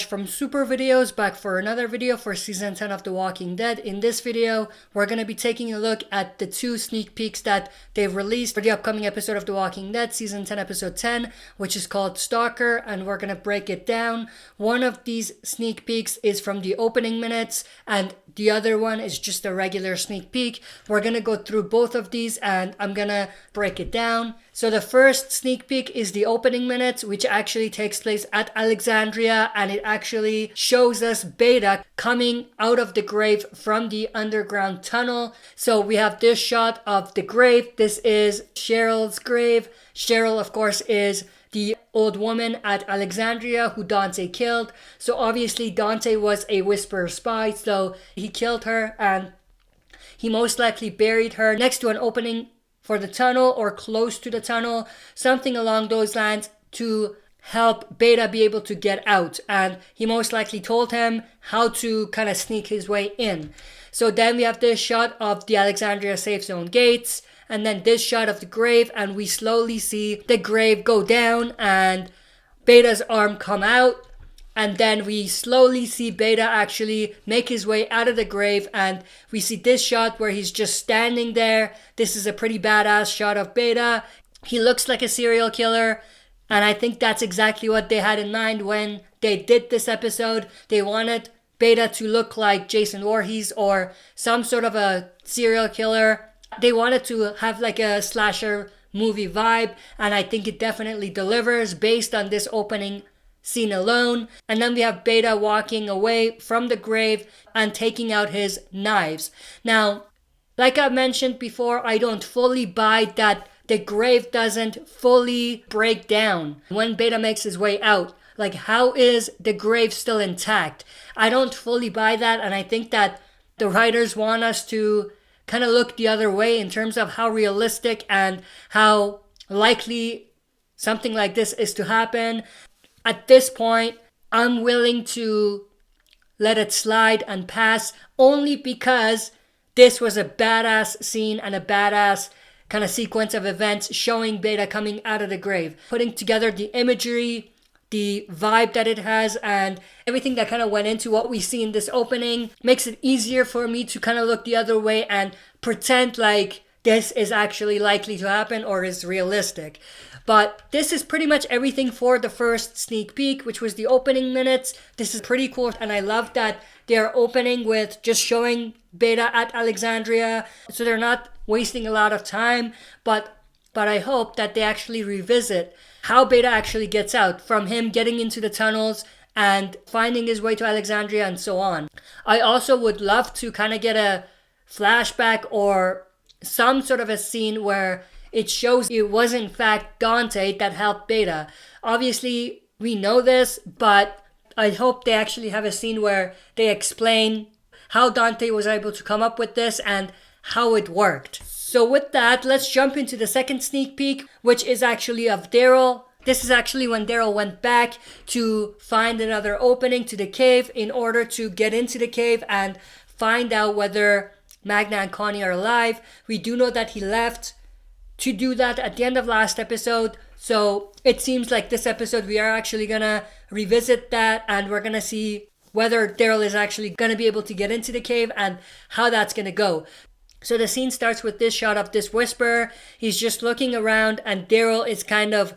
from Super Videos, back for another video for Season 10 of The Walking Dead. In this video, we're going to be taking a look at the 2 sneak peeks that they've released for the upcoming episode of The Walking Dead, Season 10, Episode 10, which is called Stalker, and we're going to break it down. One of these sneak peeks is from the opening minutes, and the other one is just a regular sneak peek. We're going to go through both of these, and I'm going to break it down. So the first sneak peek is the opening minutes, which actually takes place at Alexandria, and it actually shows us Beta coming out of the grave from the underground tunnel. So we have this shot of the grave. This is Cheryl's grave. Cheryl, of course, is the old woman at Alexandria who Dante killed. So obviously Dante was a Whisperer spy, so he killed her, and he most likely buried her next to an opening for the tunnel or close to the tunnel, something along those lines, to help Beta be able to get out. And he most likely told him how to kind of sneak his way in. So then we have this shot of the Alexandria safe zone gates, and then this shot of the grave, and we slowly see the grave go down and Beta's arm come out. And then we slowly see Beta actually make his way out of the grave, and we see this shot where he's just standing there. This is a pretty badass shot of Beta. He looks like a serial killer, and I think that's exactly what they had in mind when they did this episode. They wanted Beta to look like Jason Voorhees or some sort of a serial killer. They wanted to have like a slasher movie vibe, and I think it definitely delivers based on this opening scene alone. And then we have Beta walking away from the grave and taking out his knives. Now, like I mentioned before, I don't fully buy that the grave doesn't fully break down when Beta makes his way out. Like, how is the grave still intact? I don't fully buy that, and I think that the writers want us to kind of look the other way in terms of how realistic and how likely something like this is to happen. At this point, I'm willing to let it slide and pass, only because this was a badass scene and a badass kind of sequence of events showing Beta coming out of the grave. Putting together the imagery, the vibe that it has, and everything that kind of went into what we see in this opening makes it easier for me to kind of look the other way and pretend like this is actually likely to happen or is realistic. But this is pretty much everything for the first sneak peek, which was the opening minutes. This is pretty cool, and I love that they're opening with just showing Beta at Alexandria, so they're not wasting a lot of time. But I hope that they actually revisit how Beta actually gets out, from him getting into the tunnels and finding his way to Alexandria and so on. I also would love to kind of get a flashback or some sort of a scene where it shows it was in fact Dante that helped Beta. Obviously, we know this, but I hope they actually have a scene where they explain how Dante was able to come up with this and how it worked. So with that, let's jump into the second sneak peek, which is actually of Daryl. This is actually when Daryl went back to find another opening to the cave in order to get into the cave and find out whether Magna and Connie are alive. We do know that he left to do that at the end of last episode, so it seems like this episode we are actually gonna revisit that, and we're gonna see whether Daryl is actually gonna be able to get into the cave and how that's gonna go. So the scene starts with this shot of this Whisperer. He's just looking around, and Daryl is kind of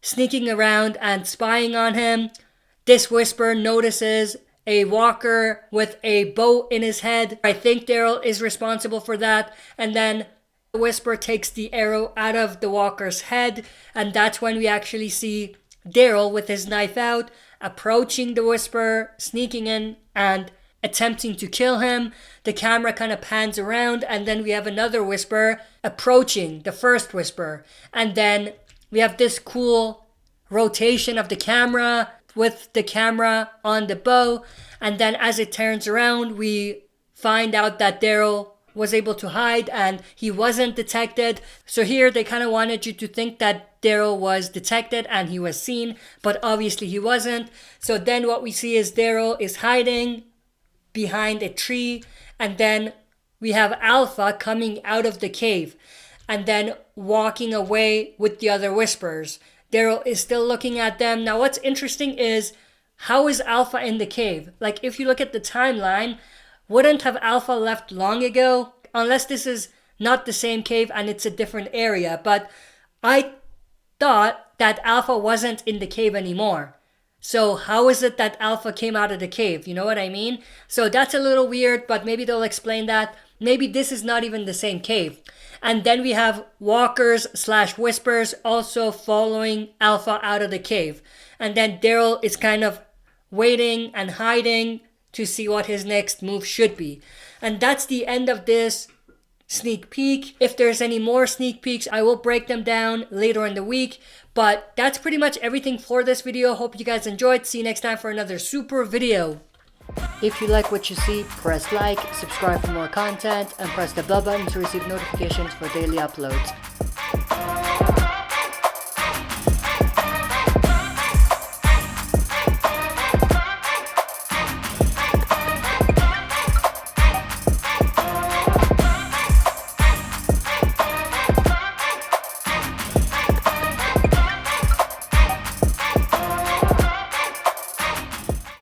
sneaking around and spying on him. This Whisperer notices a walker with a bow in his head. I think Daryl is responsible for that, and then the Whisperer takes the arrow out of the walker's head, and that's when we actually see Daryl with his knife out, approaching the Whisperer, sneaking in and attempting to kill him. The camera kind of pans around, and then we have another Whisperer approaching the first Whisperer. And then we have this cool rotation of the camera with the camera on the bow. And then as it turns around, we find out that Daryl was able to hide and he wasn't detected. So here they kind of wanted you to think that Daryl was detected and he was seen, but obviously he wasn't. So then what we see is Daryl is hiding behind a tree, and then we have Alpha coming out of the cave and then walking away with the other Whisperers. Daryl is still looking at them. Now what's interesting is how is Alpha in the cave? Like, if you look at the timeline, wouldn't have Alpha left long ago? Unless this is not the same cave and it's a different area. But I thought that Alpha wasn't in the cave anymore. So how is it that Alpha came out of the cave? You know what I mean? So that's a little weird, but maybe they'll explain that. Maybe this is not even the same cave. And then we have walkers / whispers also following Alpha out of the cave. And then Daryl is kind of waiting and hiding to see what his next move should be. And that's the end of this sneak peek. If there's any more sneak peeks, I will break them down later in the week. But that's pretty much everything for this video. Hope you guys enjoyed. See you next time for another super video. If you like what you see, press like, subscribe for more content, and press the bell button to receive notifications for daily uploads.